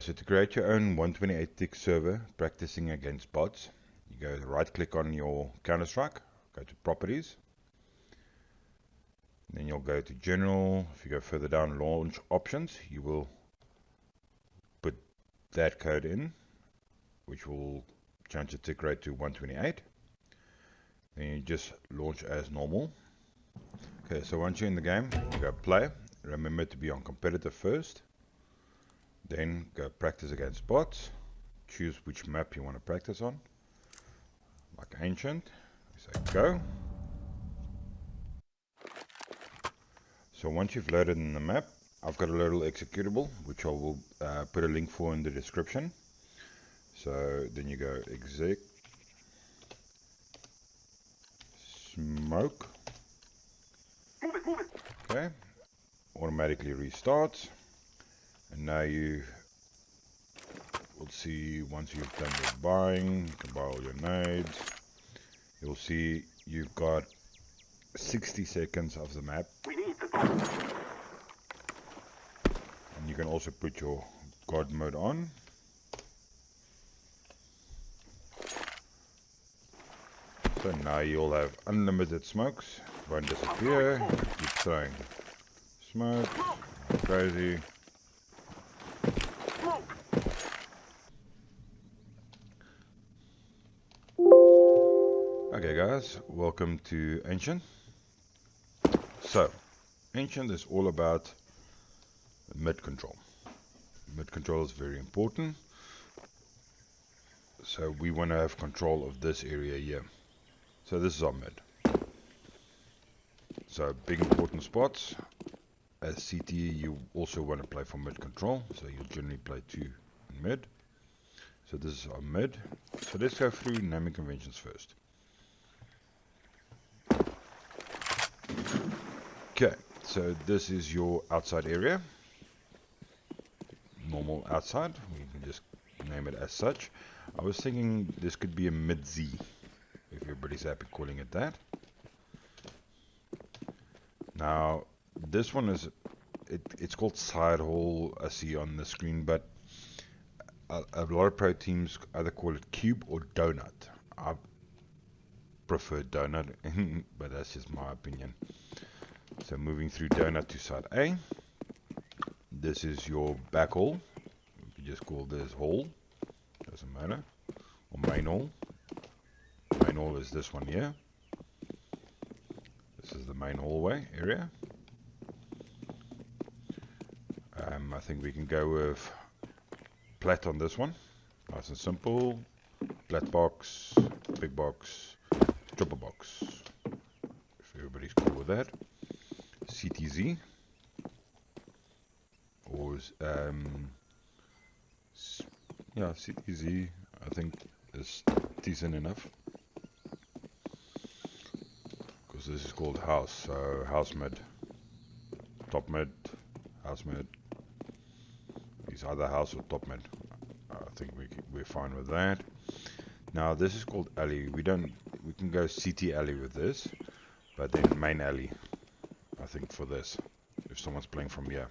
So to create your own 128 tick server practicing against bots, you go right click on your Counter-Strike, go to properties, then you'll go to general. If you go further down, launch options, you will put that code in, which will change the tick rate to 128. Then you just launch as normal. Okay, so once you're in the game, you go play. Remember to be on competitive first. Then go practice against bots. Choose which map you want to practice on. Like Ancient. Say go. So once you've loaded in the map, I've got a little executable, which I will put a link for in the description. So then you go exec smoke. Okay. Automatically restarts. And now you will see, once you've done your buying, you can buy all your nades. You'll see you've got 60 seconds of the map. And you can also put your God mode on. So now you'll have unlimited smokes, won't disappear, keep throwing smoke, crazy. Okay guys, welcome to Ancient. So, Ancient is all about mid control. Mid control is very important. So we want to have control of this area here. So this is our mid. So big important spots. As CT you also want to play for mid control. So you generally play 2 in mid. So this is our mid. So let's go through naming conventions first. Okay, so this is your outside area. Normal outside. We can just name it as such. I was thinking this could be a mid Z, if everybody's happy calling it that. Now, this one is, it's called side hall, I see on the screen, but a lot of pro teams either call it cube or donut. I prefer donut, but that's just my opinion. So moving through donut to side A. This is your back hall. You just call this hall, doesn't matter. Or main hall. Main hall is this one here. This is the main hallway area. I think we can go with plat on this one. Nice and simple. Plat box, big box, chopper box. If everybody's cool with that. CTZ. Or yeah, CTZ I think is decent enough. Because this is called house, so house mid. Top mid, house mid. These either house or top mid. I think we're fine with that. Now this is called alley. We can go CT alley with this, but then main alley, I think, for this, if someone's playing from here.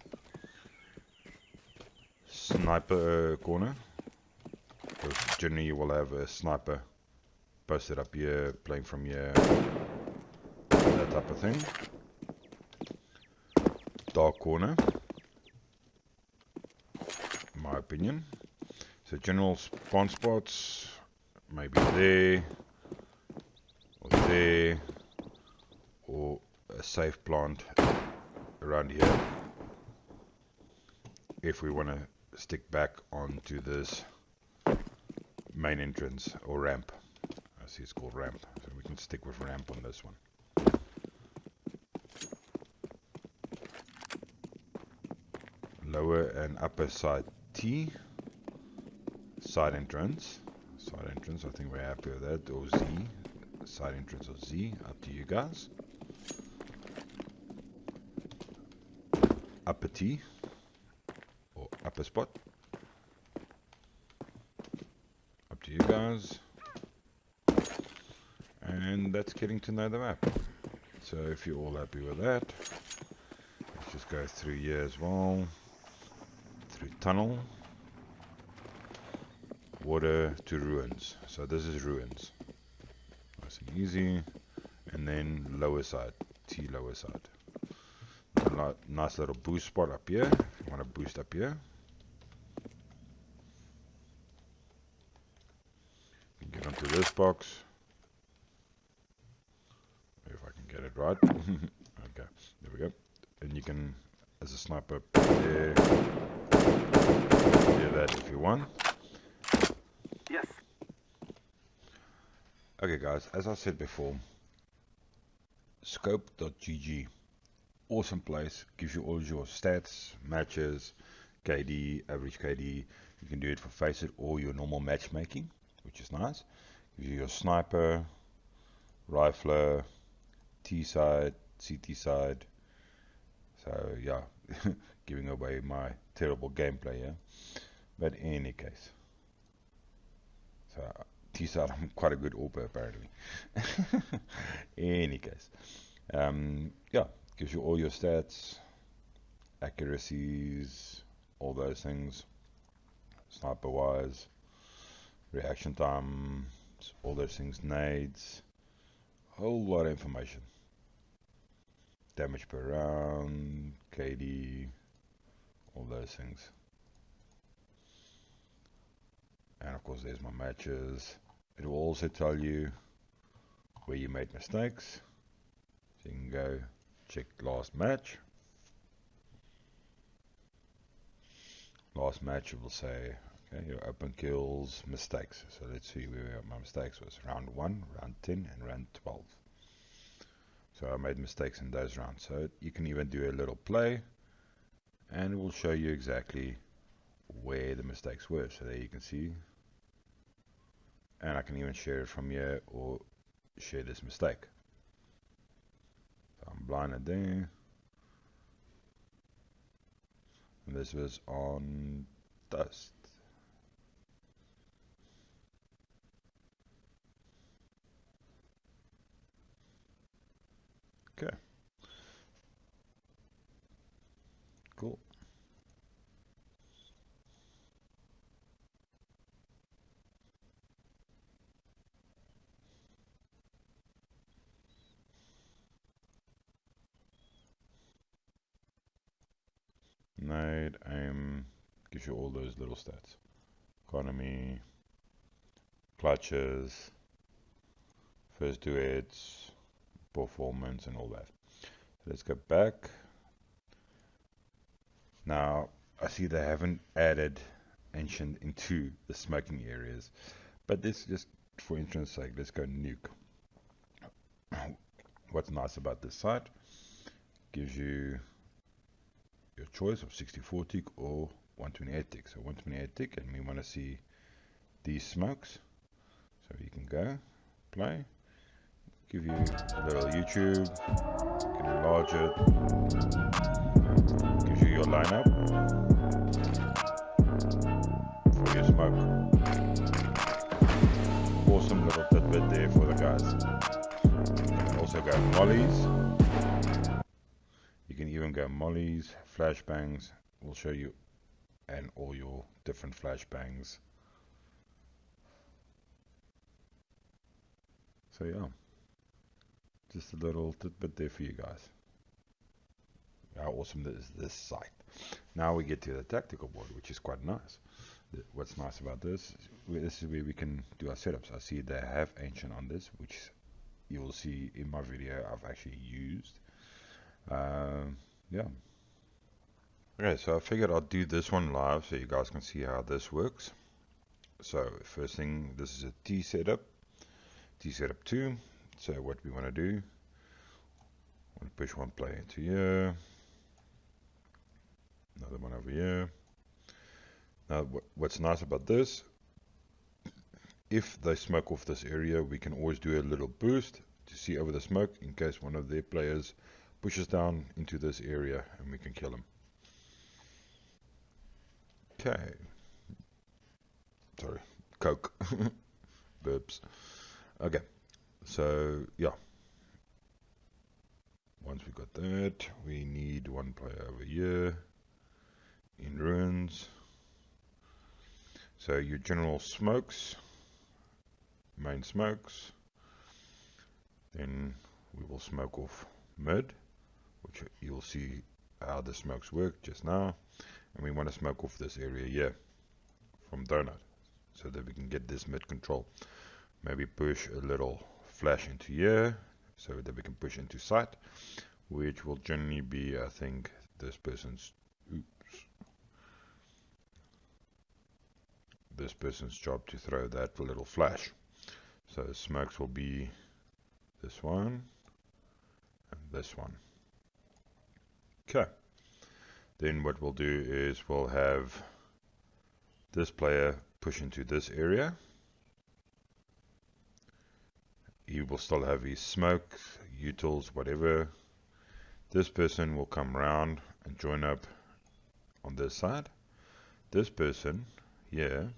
Sniper corner, because generally you will have a sniper posted up here, playing from here, that type of thing. Dark corner, in my opinion. So general spawn spots, maybe there, or a safe plant around here, if we want to stick back onto this main entrance or ramp. I see it's called ramp, so we can stick with ramp on this one. Lower and upper side T, side entrance, I think we're happy with that, or Z, side entrance or Z, up to you guys. Upper T, or upper spot, up to you guys. And that's getting to know the map. So if you're all happy with that, let's just go through here as well, through tunnel. water to ruins. So this is ruins. Nice and easy. And then lower side, T lower side. Nice little boost spot up here. If you want to boost up here, you get onto this box. If I can get it right. Okay, there we go. And you can, as a sniper, there that if you want. Yes. Okay, guys, as I said before, scope.gg, awesome place, gives you all your stats, matches, KD, average KD. You can do it for Faceit or your normal matchmaking, which is nice. Gives you your sniper, rifler, T side, CT side. So yeah, giving away my terrible gameplay, yeah. But in any case, so T side, I'm quite a good AWP apparently. In any case, yeah, gives you all your stats, accuracies, all those things, sniper wise, reaction time, all those things, nades, whole lot of information, damage per round, KD, all those things. And of course there's my matches. It will also tell you where you made mistakes, so you can go check last match. Last match it will say, okay, your open kills, mistakes. So let's see where my mistakes was. Round 1, round 10 and round 12. So I made mistakes in those rounds. So you can even do a little play and it will show you exactly where the mistakes were. So there you can see. And I can even share it from here or share this mistake. So I'm blinded there. And this was on dust. Okay. Cool. Nade, aim, gives you all those little stats. Economy, clutches, first duets, performance and all that. So let's go back. Now, I see they haven't added ancient into the smoking areas, but this just for instance sake, let's go nuke. What's nice about this site, gives you your choice of 64 tick or 128 tick. So 128 tick, and we want to see these smokes. So you can go, play, give you a little YouTube, can enlarge it, gives you your lineup for your smoke. Awesome little tidbit there for the guys. You can also go mollies. You can even go mollies, flashbangs. We'll show you and all your different flashbangs. So yeah, just a little tidbit there for you guys. How awesome is this site. Now we get to the tactical board, which is quite nice. What's nice about this is where we can do our setups. I see they have ancient on this, which you will see in my video I've actually used. Yeah. Okay, so I figured I'll do this one live so you guys can see how this works. So first thing, this is a T setup 2. So what we want to do, want to push one player into here, another one over here. Now what's nice about this, if they smoke off this area, we can always do a little boost to see over the smoke in case one of their players pushes down into this area and we can kill him. Okay. Sorry, Coke. Burps. Okay, so yeah. Once we got that, we need one player over here in ruins. So your general smokes, main smokes, then we will smoke off mid, which you'll see how the smokes work just now, and we want to smoke off this area here from donut so that we can get this mid control. Maybe push a little flash into here so that we can push into sight, which will generally be, I think, this person's job to throw that little flash. So the smokes will be this one and this one. Okay, then what we'll do is we'll have this player push into this area. He will still have his smoke, utils, whatever. This person will come round and join up on this side. This person here,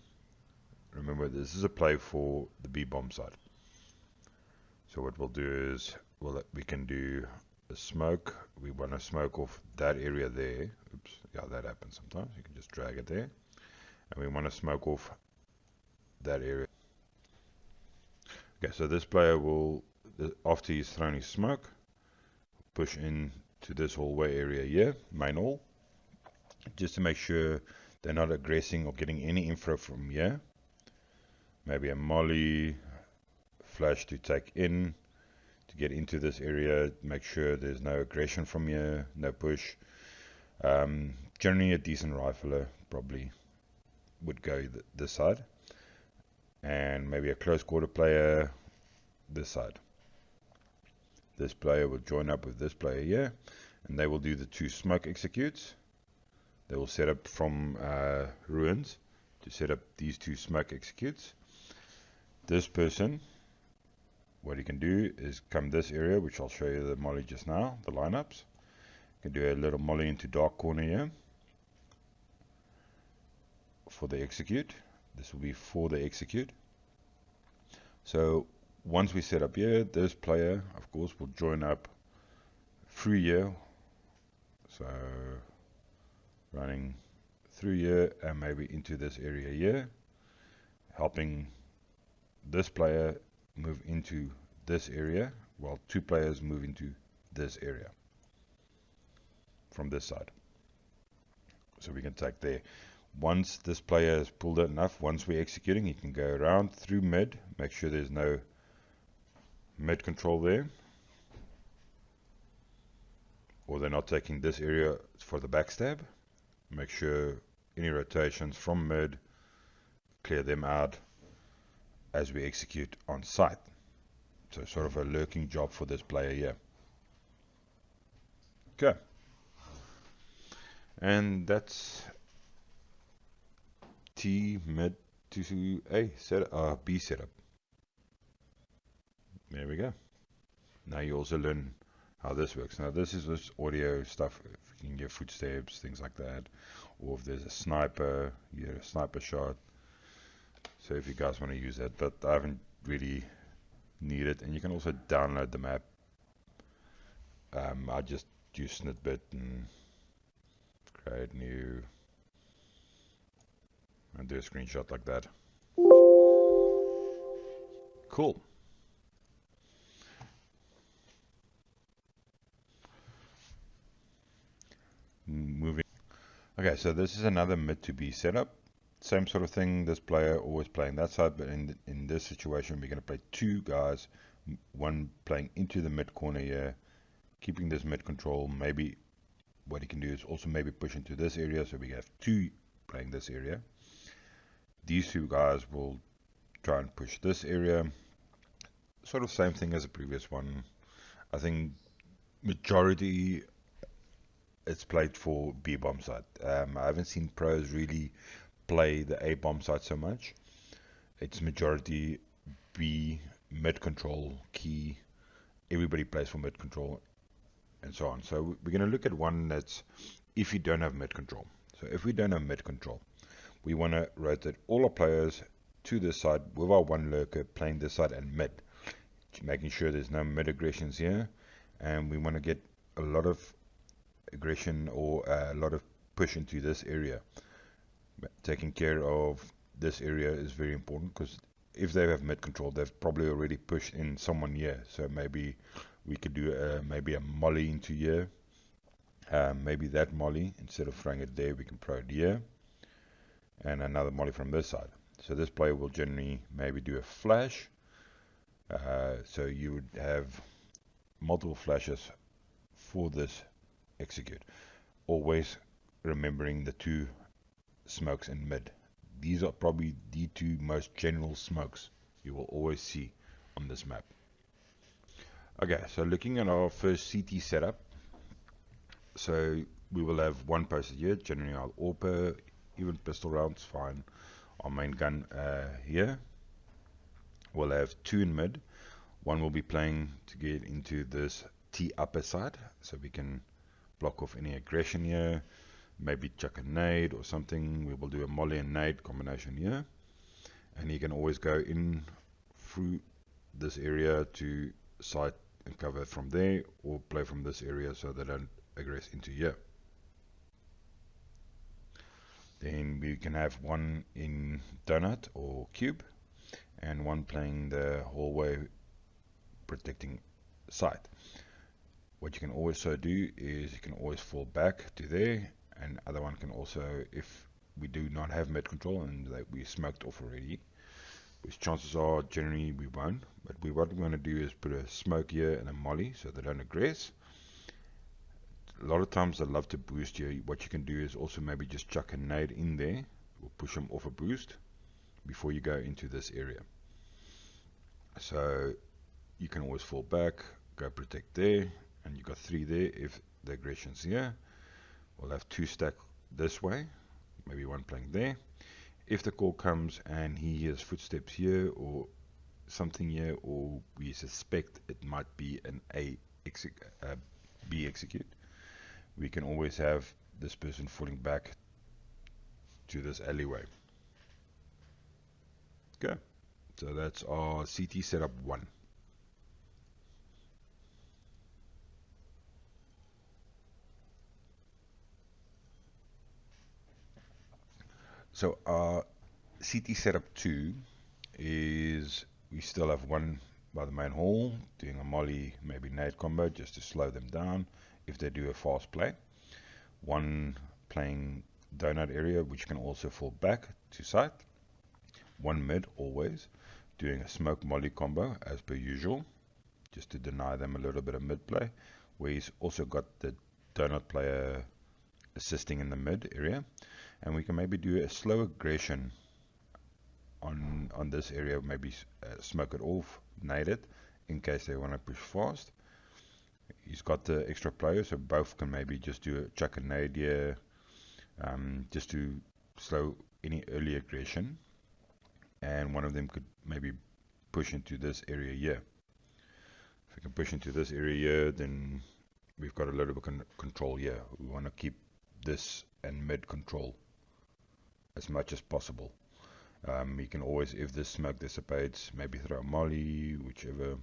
remember this is a play for the B bomb side. So what we'll do is we can do a smoke. We want to smoke off that area there. Oops, yeah, that happens sometimes. You can just drag it there. And we want to smoke off that area. Okay, so this player will, after he's thrown his smoke, push in to this hallway area here, main hall, just to make sure they're not aggressing or getting any info from here. Maybe a molly, flash to take in, to get into this area, make sure there's no aggression from here, no push. Generally a decent rifler probably would go this side, and maybe a close quarter player this side. This player will join up with this player here, and they will do the two smoke executes. They will set up from ruins to set up these two smoke executes. This person, what he can do is come this area, which I'll show you the molly just now, the lineups. You can do a little molly into dark corner here for the execute. This will be for the execute. So once we set up here, this player, of course, will join up through here. So running through here and maybe into this area here, helping this player move into this area while two players move into this area from this side. So we can take there. Once this player has pulled it enough, once we're executing, he can go around through mid, make sure there's no mid control there, or they're not taking this area for the backstab. Make sure any rotations from mid, clear them out as we execute on sight. So sort of a lurking job for this player here. Okay, and that's T mid to A set B setup. There we go. Now you also learn how this works. Now this is just audio stuff. If you can get footsteps, things like that, or if there's a sniper, you get a sniper shot. So if you guys want to use that, but I haven't really needed it. And you can also download the map. I just use Snitbit and create new and do a screenshot like that. Cool. Moving. Okay, so this is another mid to B setup. Same sort of thing, this player always playing that side, but in this situation we're going to play two guys, one playing into the mid corner here, keeping this mid control. Maybe what he can do is also maybe push into this area, so we have two playing this area. These two guys will try and push this area. Sort of same thing as the previous one. I think majority it's played for B bomb side. I haven't seen pros really play the A bomb side so much. It's majority B mid control key. Everybody plays for mid control and so on. So we're going to look at one that's if you don't have mid control. So if we don't have mid control, we want to rotate all our players to this side with our one lurker playing this side and mid, making sure there's no mid aggressions here, and we want to get a lot of aggression or a lot of push into this area, taking care of this area is very important, because if they have mid control, they've probably already pushed in someone here. So maybe we could do maybe a molly into here. Maybe that molly, instead of throwing it there, we can throw it here. And another molly from this side. So this player will generally maybe do a flash. So you would have multiple flashes for this execute. Always remembering the two smokes in mid. These are probably the two most general smokes you will always see on this map. Okay, so looking at our first CT setup, so we will have one posted here, generally our AWP, even pistol rounds, fine. Our main gun here. We'll have two in mid. One will be playing to get into this T upper side, so we can block off any aggression here. Maybe chuck a nade or something. We will do a molly and nade combination here. And he can always go in through this area to sight and cover from there, or play from this area so they don't aggress into here. Then we can have one in donut or cube, and one playing the hallway protecting site. What you can also do is you can always fall back to there, and other one can also, if we do not have mid control and that we smoked off already, which chances are generally we won't, but what we're going to do is put a smoke here and a molly so they don't aggress. A lot of times they love to boost you. What you can do is also maybe just chuck a nade in there, or push them off a boost before you go into this area. So you can always fall back, go protect there, and you got three there. If the aggression's here, we'll have two stack this way, maybe one playing there. If the call comes and he hears footsteps here or something here, or we suspect it might be an B execute, we can always have this person falling back to this alleyway. Okay, so that's our CT setup 1. So our CT setup 2 is we still have one by the main hall doing a molly, maybe nade combo just to slow them down if they do a fast play. One playing donut area, which can also fall back to site. One mid always doing a smoke molly combo as per usual, just to deny them a little bit of mid play, where he's also got the donut player assisting in the mid area. And we can maybe do a slow aggression on this area, maybe smoke it off, nade it in case they want to push fast. He's got the extra player, so both can maybe just do a chuck a nade here, just to slow any early aggression, and one of them could maybe push into this area here. If we can push into this area here, then we've got a little bit of control here. We want to keep this and mid control as much as possible. You can always, if this smoke dissipates, maybe throw a molly, whichever,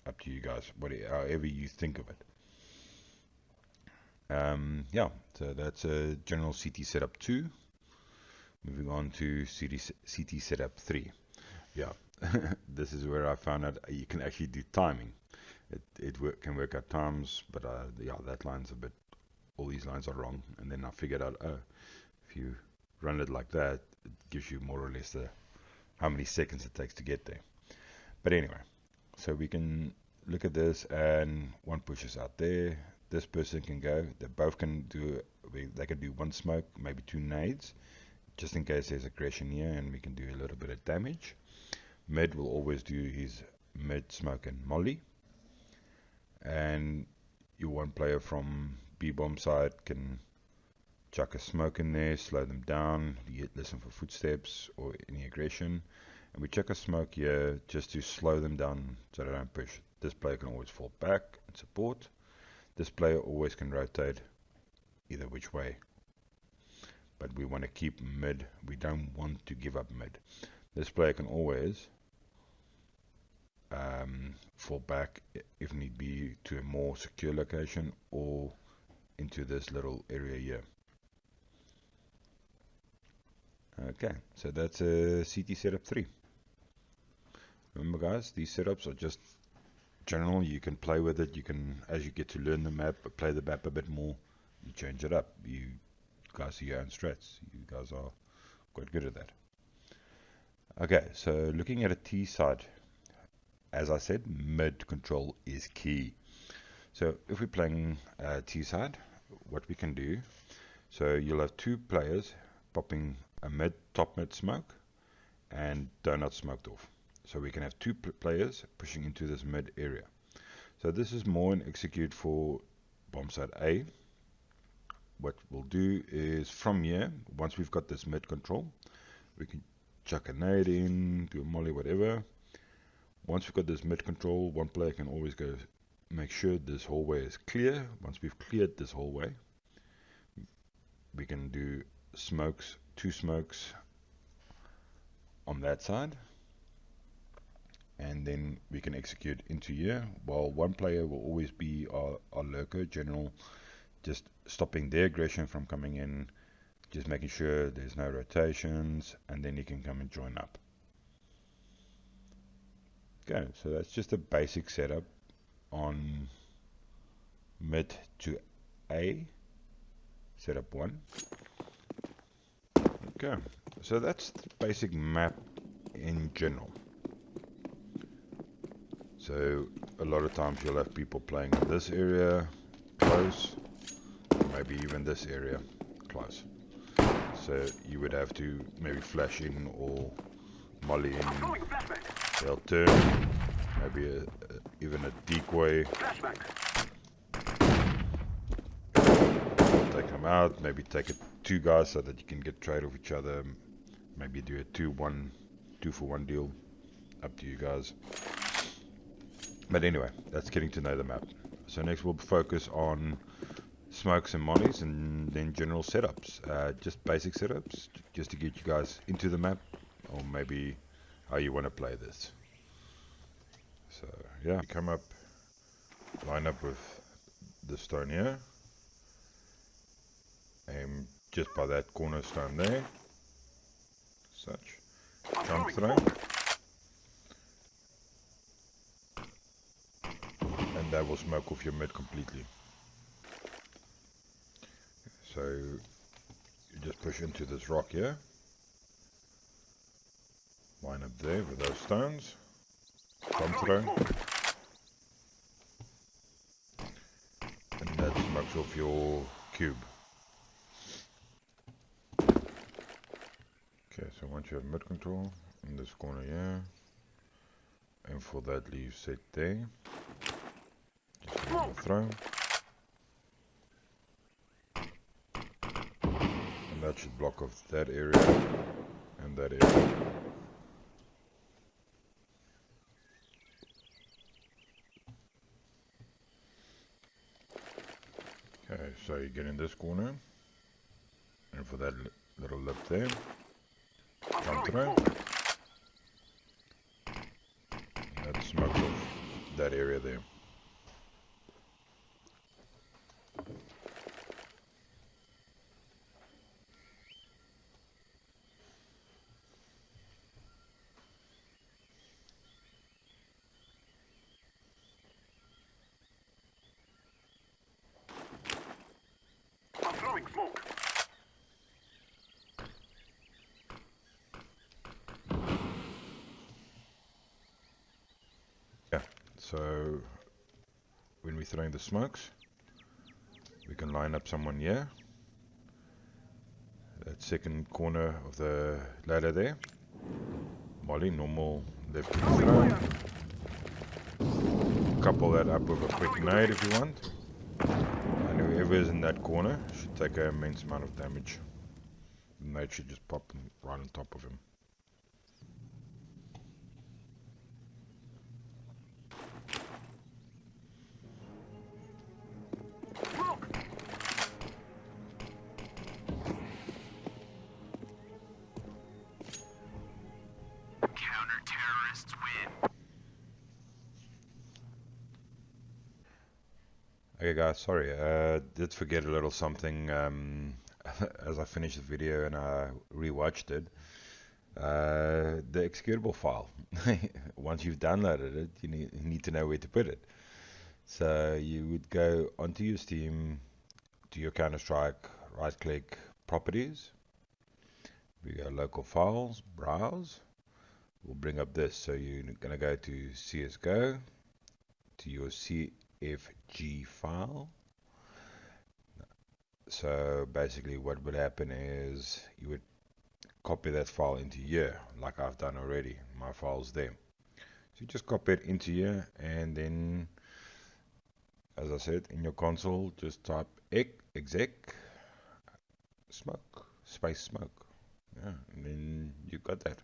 up to you guys, however you think of it. Yeah, so that's a general CT setup 2. Moving on to CT setup 3. Yeah, this is where I found out you can actually do timing. It can work at times, but yeah, that line's a bit, all these lines are wrong. And then I figured out, oh, if you run it like that, it gives you more or less how many seconds it takes to get there. But anyway, so we can look at this, and one pushes out there. This person can go. They both can do. They can do one smoke, maybe two nades, just in case there's aggression here, and we can do a little bit of damage. Mid will always do his mid smoke and molly, and your one player from B-bomb side can chuck a smoke in there, slow them down, listen for footsteps or any aggression, and we chuck a smoke here just to slow them down so they don't push. This player can always fall back and support. This player always can rotate either which way, but we want to keep mid. We don't want to give up mid. This player can always fall back if need be to a more secure location or into this little area here. Okay, so that's a CT setup 3. Remember guys, these setups are just general. You can play with it. You can, as you get to learn the map, play the map a bit more, you change it up. You guys see your own strats. You guys are quite good at that. Okay, so looking at a T side, as I said, mid control is key. So if we're playing T side, what we can do, so you'll have two players popping a top mid smoke and donut smoked off. So we can have two players pushing into this mid area. So this is more an execute for bomb site A. What we'll do is from here, once we've got this mid control, we can chuck a nade in, do a molly, whatever. Once we've got this mid control, one player can always go make sure this hallway is clear. Once we've cleared this hallway, we can do smokes, two smokes on that side, and then we can execute into here, while one player will always be our lurker general, just stopping their aggression from coming in, just making sure there's no rotations, and then he can come and join up. Okay, so that's just a basic setup on mid to A, setup 1. Okay, so that's the basic map in general. So a lot of times you'll have people playing in this area close, or maybe even this area close. So you would have to maybe flash in or molly in. They'll turn, maybe even a decoy. Take them out, maybe take it two guys so that you can get trade off each other. Maybe do a 2-for-1 deal. Up to you guys. But anyway, that's getting to know the map. So next we'll focus on smokes and mollies, and then general setups. Just basic setups, just to get you guys into the map, or maybe how you want to play this. So yeah, you come up, line up with the stone here, aim just by that cornerstone there, such, jump throw, and that will smoke off your mid completely. So you just push into this rock here, line up there with those stones, jump throw, and that smokes off your cube. Okay, so once you have mid control in this corner here, and for that leave set there, just normal throw, and that should block off that area and that area. Okay, so you get in this corner, and for that little lip there, jump throw, and that smokes off that area there. Smoke. Yeah, so when we're throwing the smokes, we can line up someone here, that second corner of the ladder there, molly, normal left click throw, couple that up with a quick nade if you want, and whoever is in that corner should take an immense amount of damage. The nade should just pop right on top of him. Counter-terrorists win. Okay guys, sorry, did forget a little something. as I finished the video and I rewatched it, the executable file. Once you've downloaded it, you need to know where to put it. So you would go onto your Steam, to your Counter-Strike, right-click, properties. We go local files, browse. We'll bring up this. So you're going to go to CSGO, to your CFG file. So basically what would happen is you would copy that file into here, like I've done already. My file's there. So you just copy it into here, and then, as I said, in your console, just type exec smoke, space smoke. Yeah, and then you got that.